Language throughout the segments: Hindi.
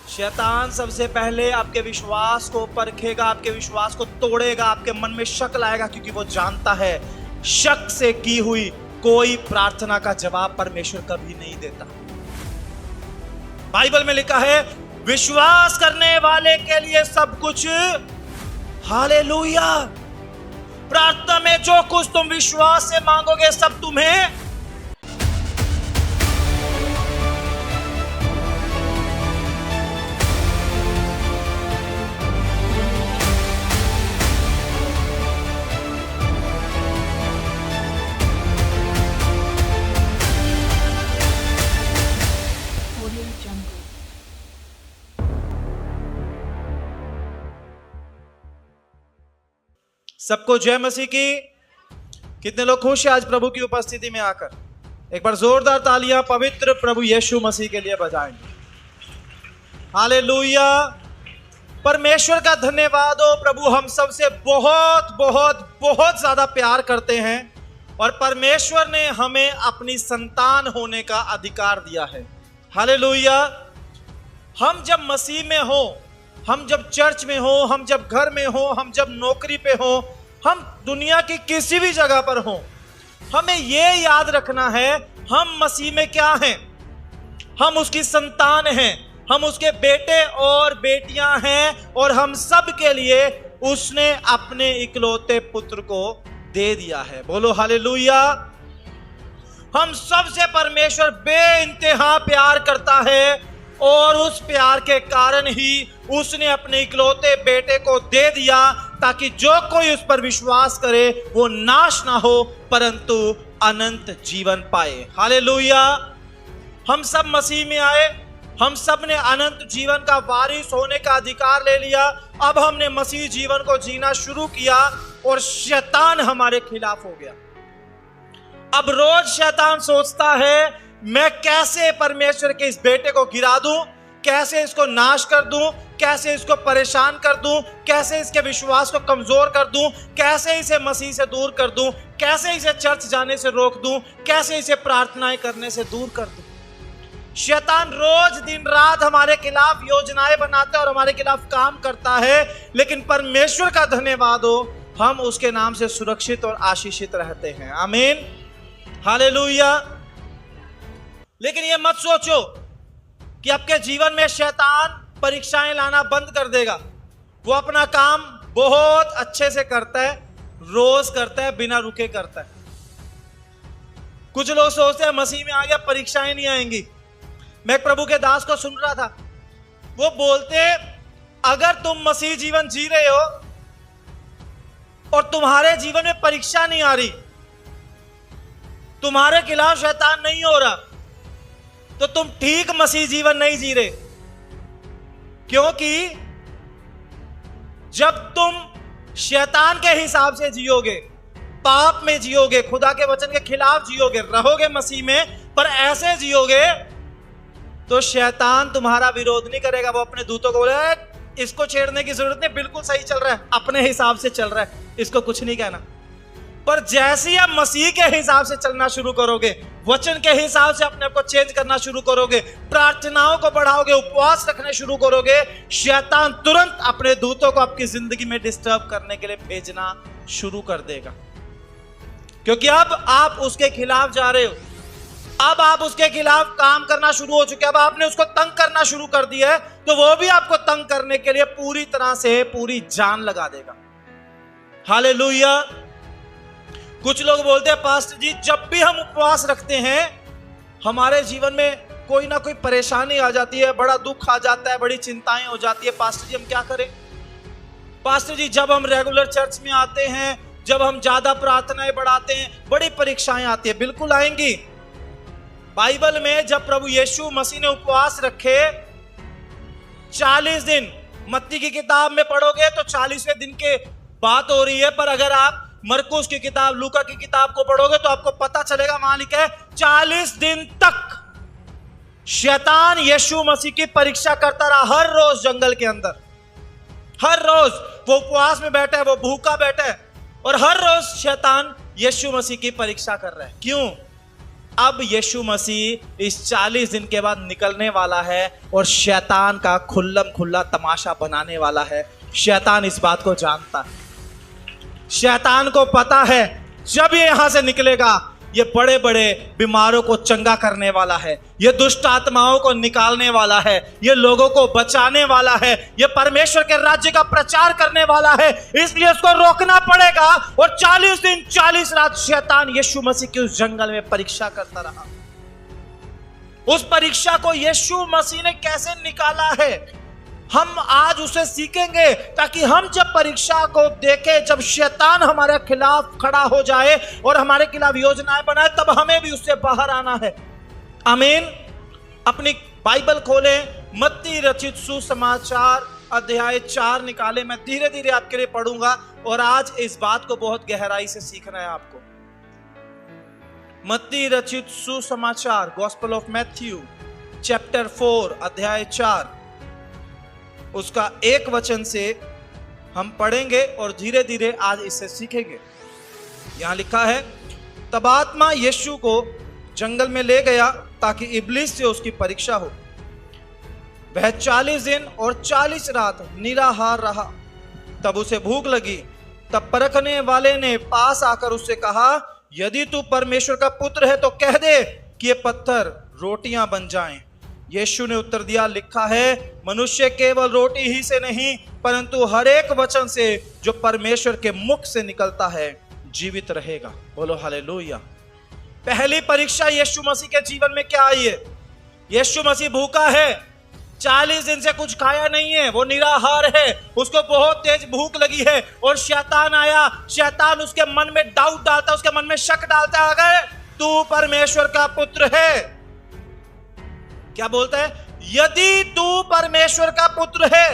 शैतान सबसे पहले आपके विश्वास को परखेगा, आपके विश्वास को तोड़ेगा, आपके मन में शक लाएगा, क्योंकि वो जानता है शक से की हुई कोई प्रार्थना का जवाब परमेश्वर कभी नहीं देता। बाइबल में लिखा है विश्वास करने वाले के लिए सब कुछ, हालेलुया। प्रार्थना में जो कुछ तुम विश्वास से मांगोगे सब तुम्हें सबको जय मसीह की। कितने लोग खुश हैं आज प्रभु की उपस्थिति में आकर? एक बार जोरदार तालियां पवित्र प्रभु यीशु मसीह के लिए बजाएंगे। हालेलुया। परमेश्वर का धन्यवाद हो। प्रभु हम सबसे बहुत बहुत बहुत ज्यादा प्यार करते हैं और परमेश्वर ने हमें अपनी संतान होने का अधिकार दिया है। हालेलुया। हम जब मसीह में हो, हम जब चर्च में हो, हम जब घर में हो, हम जब नौकरी पे हो, हम दुनिया की किसी भी जगह पर हो, हमें यह याद रखना है हम मसीह में क्या हैं। हम उसकी संतान हैं, हम उसके बेटे और बेटियां हैं और हम सब के लिए उसने अपने इकलौते पुत्र को दे दिया है। बोलो हालेलुया। हम सबसे परमेश्वर बेइंतहा प्यार करता है और उस प्यार के कारण ही उसने अपने इकलौते बेटे को दे दिया, ताकि जो कोई उस पर विश्वास करे वो नाश ना हो परंतु अनंत जीवन पाए। हालेलुया। हम सब मसीह में आए, हम सब ने अनंत जीवन का वारिस होने का अधिकार ले लिया। अब हमने मसीह जीवन को जीना शुरू किया और शैतान हमारे खिलाफ हो गया। अब रोज शैतान सोचता है मैं कैसे परमेश्वर के इस बेटे को गिरा दूं, कैसे इसको नाश कर दूं, कैसे इसको परेशान कर दूं, कैसे इसके विश्वास को कमजोर कर दूं, कैसे इसे मसीह से दूर कर दूं, कैसे इसे चर्च जाने से रोक दूं, कैसे इसे प्रार्थनाएं करने से दूर कर दूं। शैतान रोज दिन रात हमारे खिलाफ योजनाएं बनाता है और हमारे खिलाफ काम करता है, लेकिन परमेश्वर का धन्यवाद हो हम उसके नाम से सुरक्षित और आशीषित रहते हैं। आमीन। हालेलुया। लेकिन ये मत सोचो कि आपके जीवन में शैतान परीक्षाएं लाना बंद कर देगा। वो अपना काम बहुत अच्छे से करता है, रोज करता है, बिना रुके करता है। कुछ लोग सोचते हैं मसीह में आ गया परीक्षाएं नहीं आएंगी। मैं एक प्रभु के दास को सुन रहा था, वो बोलते अगर तुम मसीह जीवन जी रहे हो और तुम्हारे जीवन में परीक्षा नहीं आ रही, तुम्हारे खिलाफ शैतान नहीं हो रहा, तो तुम ठीक मसीह जीवन नहीं जी रहे। क्योंकि जब तुम शैतान के हिसाब से जियोगे, पाप में जियोगे, खुदा के वचन के खिलाफ जियोगे, रहोगे मसीह में पर ऐसे जियोगे, तो शैतान तुम्हारा विरोध नहीं करेगा। वो अपने दूतों को बोले इसको छेड़ने की जरूरत नहीं, बिल्कुल सही चल रहा है, अपने हिसाब से चल रहा है, इसको कुछ नहीं कहना। पर जैसे ही आप मसीह के हिसाब से चलना शुरू करोगे, वचन के हिसाब से अपने आप को चेंज करना शुरू करोगे, प्रार्थनाओं को बढ़ाओगे, उपवास रखने शुरू करोगे, शैतान तुरंत अपने दूतों को आपकी जिंदगी में डिस्टर्ब करने के लिए भेजना शुरू कर देगा। क्योंकि अब आप उसके खिलाफ जा रहे हो, अब आप उसके खिलाफ काम करना शुरू हो चुके हैं, अब आपने उसको तंग करना शुरू कर दिया है, तो वो भी आपको तंग करने के लिए पूरी तरह से पूरी जान लगा देगा। हालेलुया। कुछ लोग बोलते हैं पास्टर जी जब भी हम उपवास रखते हैं हमारे जीवन में कोई ना कोई परेशानी आ जाती है, बड़ा दुख आ जाता है, बड़ी चिंताएं हो जाती है, पास्टर जी हम क्या करें? पास्टर जी जब हम रेगुलर चर्च में आते हैं, जब हम ज्यादा प्रार्थनाएं बढ़ाते हैं, बड़ी परीक्षाएं आती है। बिल्कुल आएंगी। बाइबल में जब प्रभु यीशु मसीह ने उपवास रखे 40 दिन, मत्ती की किताब में पढ़ोगे तो 40वें दिन के बात हो रही है, पर अगर आप मरकुस की किताब, लूका की किताब को पढ़ोगे तो आपको पता चलेगा वहां लिखा है 40 दिन तक शैतान यीशु मसीह की परीक्षा करता रहा। हर रोज जंगल के अंदर, हर रोज वो उपवास में बैठा है, वो भूखा बैठा है और हर रोज शैतान यीशु मसीह की परीक्षा कर रहा है। क्यों? अब यीशु मसीह इस 40 दिन के बाद निकलने वाला है और शैतान का खुल्लम खुल्ला तमाशा बनाने वाला है। शैतान इस बात को जानता है। शैतान को पता है जब ये यहां से निकलेगा ये बड़े बड़े बीमारों को चंगा करने वाला है, ये दुष्ट आत्माओं को निकालने वाला है, ये लोगों को बचाने वाला है, ये परमेश्वर के राज्य का प्रचार करने वाला है। इसलिए उसको रोकना पड़ेगा। और 40 दिन 40 रात शैतान यीशु मसीह की उस जंगल में परीक्षा करता रहा। उस परीक्षा को यीशु मसीह ने कैसे निकाला है हम आज उसे सीखेंगे, ताकि हम जब परीक्षा को देखें, जब शैतान हमारे खिलाफ खड़ा हो जाए और हमारे खिलाफ योजनाएं बनाए, तब हमें भी उससे बाहर आना है। आमीन। अपनी बाइबल खोलें, मत्ती रचित सुसमाचार अध्याय 4 निकाले। मैं धीरे धीरे आपके लिए पढ़ूंगा और आज इस बात को बहुत गहराई से सीखना है आपको। मत्ती रचित सुसमाचार, गॉस्पेल ऑफ मैथ्यू चैप्टर 4 अध्याय 4 उसका 1 वचन से हम पढ़ेंगे और धीरे धीरे आज इससे सीखेंगे। यहां लिखा है, तब आत्मा यीशु को जंगल में ले गया ताकि इब्लीस से उसकी परीक्षा हो। वह 40 दिन और 40 रात निराहार रहा। तब उसे भूख लगी। तब परखने वाले ने पास आकर उससे कहा, यदि तू परमेश्वर का पुत्र है तो कह दे कि ये पत्थर रोटियां बन जाएं। यीशु ने उत्तर दिया, लिखा है, मनुष्य केवल रोटी ही से नहीं परंतु हर एक वचन से जो परमेश्वर के मुख से निकलता है जीवित रहेगा। बोलो हालेलुया। पहली परीक्षा यीशु मसीह के जीवन में क्या आई है? यीशु मसीह भूखा है, 40 दिन से कुछ खाया नहीं है, वो निराहार है, उसको बहुत तेज भूख लगी है। और शैतान आया, शैतान उसके मन में डाउट डालता, उसके मन में शक डालता, अगर तू परमेश्वर का पुत्र है, क्या बोलता है? यदि तू परमेश्वर का पुत्र है।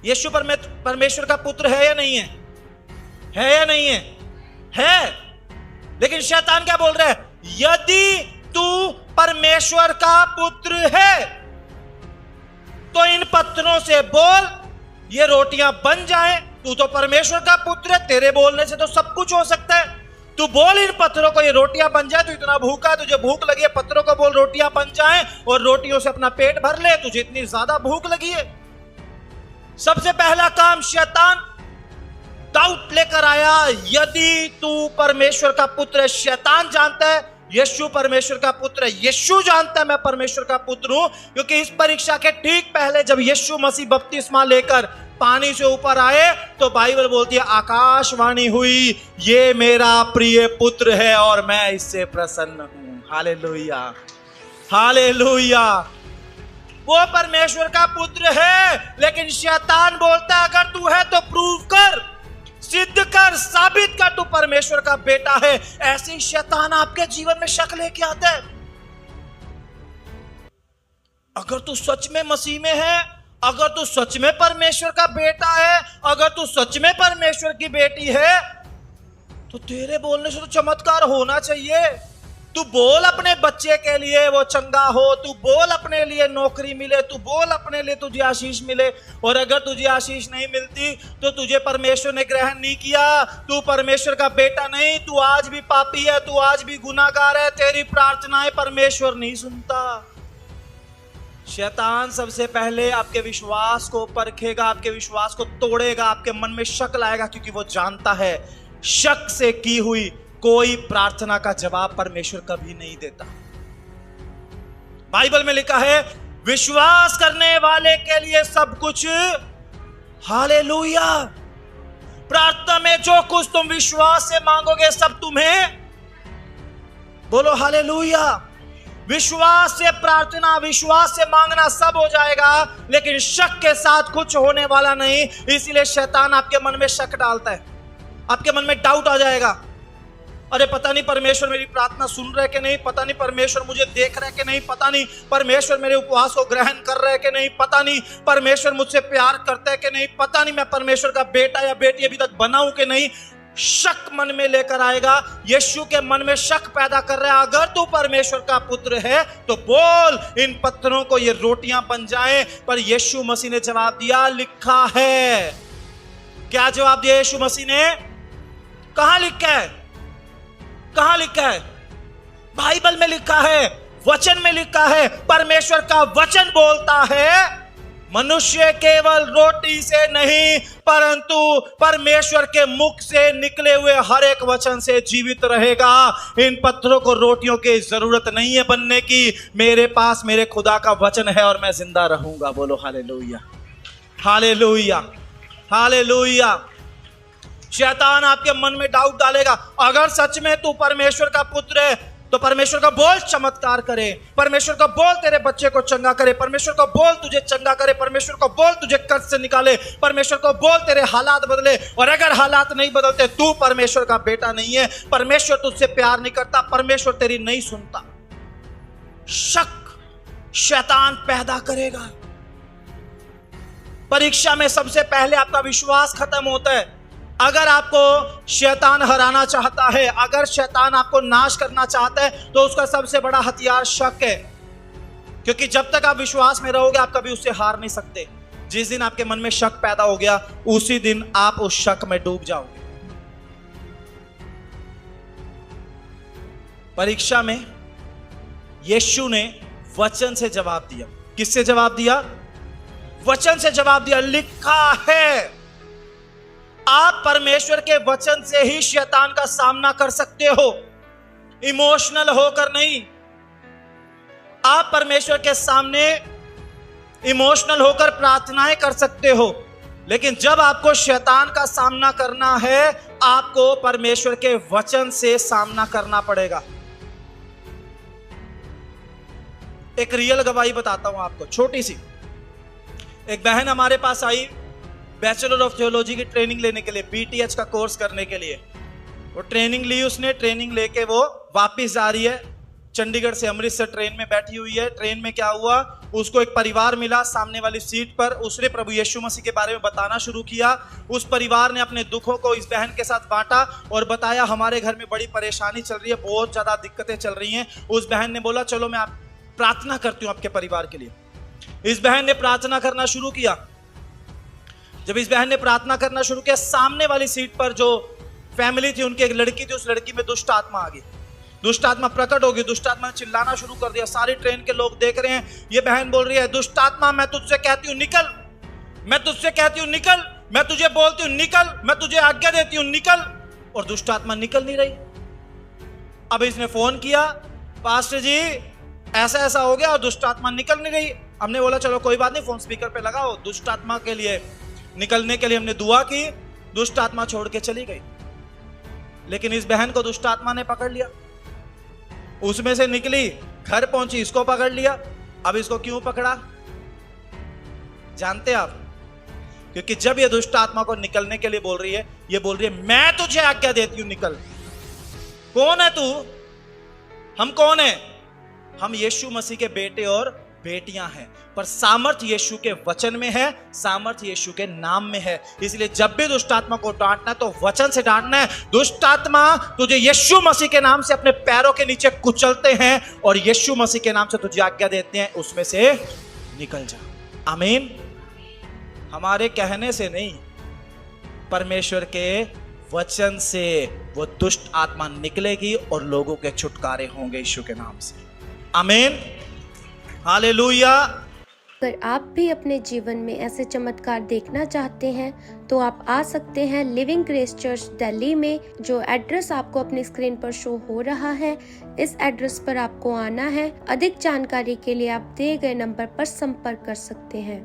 यीशु परमेश्वर का पुत्र है या नहीं है? है या नहीं है? है। लेकिन शैतान क्या बोल रहा है? यदि तू परमेश्वर का पुत्र है तो इन पत्थरों से बोल ये रोटियां बन जाएं। तू तो परमेश्वर का पुत्र है, तेरे बोलने से तो सब कुछ हो सकता है। तू बोल इन पत्थरों को ये रोटियां बन जाए। तू इतना भूखा है, तुझे भूख लगी है, पत्थरों को बोल रोटियां बन जाएं और रोटियों से अपना पेट भर ले। तुझे इतनी ज्यादा भूख लगी है। सबसे पहला काम शैतान डाउट लेकर आया। यदि तू परमेश्वर का पुत्र है, शैतान जानता है यीशु परमेश्वर का पुत्र है। यीशु जानता है मैं परमेश्वर का पुत्र हूं, क्योंकि इस परीक्षा के ठीक पहले जब यीशु मसीह बपतिस्मा लेकर पानी से ऊपर आए तो बाइबल बोलती है, आकाशवाणी हुई, ये मेरा प्रिय पुत्र है और मैं इससे प्रसन्न हूं। Hallelujah, hallelujah. वो परमेश्वर का पुत्र है, लेकिन शैतान बोलता है अगर तू है तो प्रूव कर, सिद्ध कर, साबित कर तू परमेश्वर का बेटा है। ऐसे ही शैतान आपके जीवन में शक लेके आता है। अगर तू सच में मसीह में है, अगर तू सच में परमेश्वर का बेटा है, अगर तू सच में परमेश्वर की बेटी है, तो तेरे बोलने से तो चमत्कार होना चाहिए। तू बोल अपने बच्चे के लिए वो चंगा हो, तू बोल अपने लिए नौकरी मिले, तू बोल अपने लिए तुझे आशीष मिले। और अगर तुझे आशीष नहीं मिलती तो तुझे परमेश्वर ने ग्रहण नहीं किया, तू परमेश्वर का बेटा नहीं, तू आज भी पापी है, तू आज भी गुनाहगार है, तेरी प्रार्थनाएं परमेश्वर नहीं सुनता। शैतान सबसे पहले आपके विश्वास को परखेगा, आपके विश्वास को तोड़ेगा, आपके मन में शक लाएगा, क्योंकि वो जानता है शक से की हुई कोई प्रार्थना का जवाब परमेश्वर कभी नहीं देता। बाइबल में लिखा है, विश्वास करने वाले के लिए सब कुछ, हालेलुया। प्रार्थना में जो कुछ तुम विश्वास से मांगोगे सब तुम्हें, बोलो हालेलुया। विश्वास से प्रार्थना, विश्वास से मांगना सब हो जाएगा, लेकिन शक के साथ कुछ होने वाला नहीं। इसीलिए शैतान आपके मन में शक डालता है, आपके मन में डाउट आ जाएगा। अरे पता नहीं परमेश्वर मेरी प्रार्थना सुन रहे कि नहीं, पता नहीं परमेश्वर मुझे देख रहे कि नहीं, पता नहीं परमेश्वर मेरे उपवास को ग्रहण कर रहे कि नहीं, पता नहीं परमेश्वर मुझसे प्यार करते हैं कि नहीं, पता नहीं मैं परमेश्वर का बेटा या बेटी अभी तक बना हूं कि नहीं। शक मन में लेकर आएगा। यीशु के मन में शक पैदा कर रहा है, अगर तू परमेश्वर का पुत्र है तो बोल इन पत्थरों को ये रोटियां बन जाएं। पर यीशु मसीह ने जवाब दिया, लिखा है। क्या जवाब दिया यीशु मसीह ने? कहां लिखा है? कहां लिखा है? बाइबल में लिखा है, वचन में लिखा है, परमेश्वर का वचन बोलता है मनुष्य केवल रोटी से नहीं परंतु परमेश्वर के मुख से निकले हुए हर एक वचन से जीवित रहेगा। इन पत्थरों को रोटियों की जरूरत नहीं है बनने की, मेरे पास मेरे खुदा का वचन है और मैं जिंदा रहूंगा। बोलो हालेलुया, हालेलुया, हालेलुया। शैतान आपके मन में डाउट डालेगा, अगर सच में तू परमेश्वर का पुत्र है तो परमेश्वर का बोल चमत्कार करे, परमेश्वर का बोल तेरे बच्चे को चंगा करे, परमेश्वर का बोल तुझे चंगा करे, परमेश्वर का बोल तुझे कर्ज से निकाले, परमेश्वर का बोल तेरे हालात बदले। और अगर हालात नहीं बदलते तू परमेश्वर का बेटा नहीं है, परमेश्वर तुझसे प्यार नहीं करता, परमेश्वर तेरी नहीं सुनता। शक शैतान पैदा करेगा। परीक्षा में सबसे पहले आपका विश्वास खत्म होता है। अगर आपको शैतान हराना चाहता है, अगर शैतान आपको नाश करना चाहता है तो उसका सबसे बड़ा हथियार शक है, क्योंकि जब तक आप विश्वास में रहोगे आप कभी उससे हार नहीं सकते। जिस दिन आपके मन में शक पैदा हो गया उसी दिन आप उस शक में डूब जाओगे। परीक्षा में यीशु ने वचन से जवाब दिया। किससे जवाब दिया? वचन से जवाब दिया। लिखा है। आप परमेश्वर के वचन से ही शैतान का सामना कर सकते हो, इमोशनल होकर नहीं। आप परमेश्वर के सामने इमोशनल होकर प्रार्थनाएं कर सकते हो, लेकिन जब आपको शैतान का सामना करना है आपको परमेश्वर के वचन से सामना करना पड़ेगा। एक रियल गवाही बताता हूं आपको, छोटी सी। एक बहन हमारे पास आई बैचलर ऑफ थियोलॉजी की ट्रेनिंग लेने के लिए, बीटीएच का कोर्स करने के लिए। वो ट्रेनिंग ली, उसने ट्रेनिंग लेके वो वापस जा रही है। चंडीगढ़ से अमृतसर ट्रेन में बैठी हुई है। ट्रेन में क्या हुआ, उसको एक परिवार मिला सामने वाली सीट पर। उसने प्रभु यीशु मसीह के बारे में बताना शुरू किया। उस परिवार ने अपने दुखों को इस बहन के साथ बांटा और बताया हमारे घर में बड़ी परेशानी चल रही है, बहुत ज्यादा दिक्कतें चल रही हैं। उस बहन ने बोला चलो मैं प्रार्थना करती हूँ आपके परिवार के लिए। इस बहन ने प्रार्थना करना शुरू किया। जब इस बहन ने प्रार्थना करना शुरू किया, सामने वाली सीट पर जो फैमिली थी उनकी एक लड़की थी, उस लड़की में दुष्ट आत्मा आ गई। दुष्ट आत्मा प्रकट हो गई। दुष्ट आत्मा ने चिल्लाना शुरू कर दिया। सारी ट्रेन के लोग देख रहे हैं। ये बहन बोल रही है दुष्ट आत्मा मैं तुझसे कहती हूँ निकल, मैं तुझसे कहती हूँ निकल, मैं तुझे बोलती हूँ निकल, मैं तुझे आज्ञा देती हूँ निकल। और दुष्ट आत्मा निकल नहीं रही। अब इसने फोन किया, पास्टर जी ऐसा ऐसा हो गया और दुष्ट आत्मा निकल नहीं रही। हमने बोला चलो कोई बात नहीं, फोन स्पीकर पे लगाओ। दुष्ट आत्मा के लिए निकलने के लिए हमने दुआ की। दुष्ट आत्मा छोड़ के चली गई, लेकिन इस बहन को दुष्ट आत्मा ने पकड़ लिया। उसमें से निकली, घर पहुंची, इसको पकड़ लिया। अब इसको क्यों पकड़ा जानते आप? क्योंकि जब ये दुष्ट आत्मा को निकलने के लिए बोल रही है, ये बोल रही है मैं तुझे आज्ञा देती हूं निकल। कौन है तू? हम कौन है? हम यीशु मसीह के बेटे और बेटियां हैं, पर सामर्थ यीशु के वचन में है, सामर्थ यीशु के नाम में है। इसलिए जब भी दुष्ट आत्मा को डांटना है तो वचन से डांटना है। दुष्ट आत्मा तुझे यीशु मसीह के नाम से अपने पैरों के नीचे कुचलते हैं और यीशु मसीह के नाम से तुझे आज्ञा देते हैं उसमें से निकल जा। आमीन। हमारे कहने से नहीं, परमेश्वर के वचन से वो दुष्ट आत्मा निकलेगी और लोगों के छुटकारे होंगे यीशु के नाम से। आमीन, हालेलुया। अगर आप भी अपने जीवन में ऐसे चमत्कार देखना चाहते हैं तो आप आ सकते हैं लिविंग ग्रेस चर्च दिल्ली में, जो एड्रेस आपको अपनी स्क्रीन पर शो हो रहा है। इस एड्रेस पर आपको आना है। अधिक जानकारी के लिए आप दिए गए नंबर पर संपर्क कर सकते हैं।